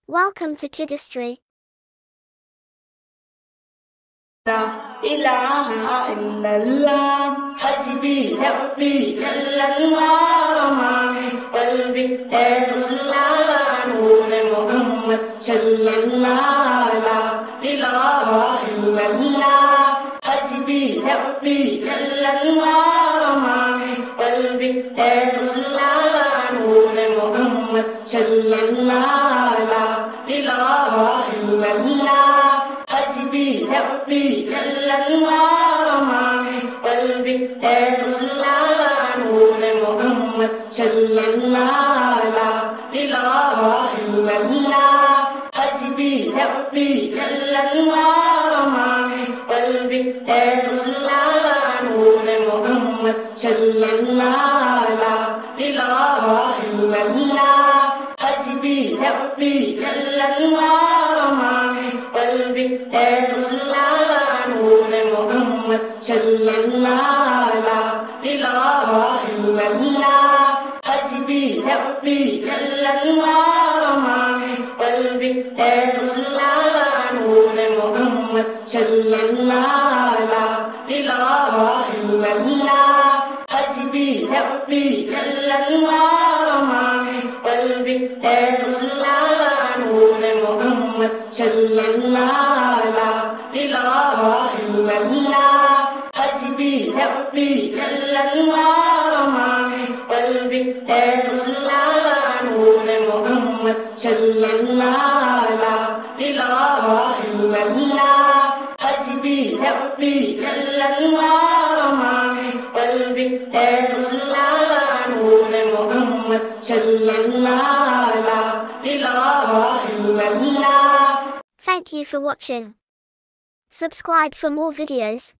Welcome to Kidistry. لا إله إلا الله حسبي ربي جل الله ما في قلبي غير الله نور محمد صلى الله لا إله إلا الله حسبي ربي جل الله ما في قلبي غير الله نور محمد صلى الله لا إله إلا الله حسبي ربي جل الله ما في قلبي غير الله نور محمد صلى الله لا إله إلا الله حسبي ربي جل الله ما في قلبي غير الله نور محمد صلى الله لا إله إلا الله حسبي ربي جل الله ما في قلبي غير الله نور محمد صلى الله لا إله إلا الله حسبي ربي جل الله ما في قلبي غير الله نور محمد صلى الله لا إله إلا الله حسبي ربي جل الله ما في قلبي غير الله نور محمد صلى الله لا إله إلا الله حسبي ربي جل الله ما في قلبي غير الله نور محمد صلى الله لا إله إلا الله حسبي ربي جل الله ما في قلبي غير الله نور محمد صلى الله لا إله إلا الله. Thank you for watching. Subscribe for more videos.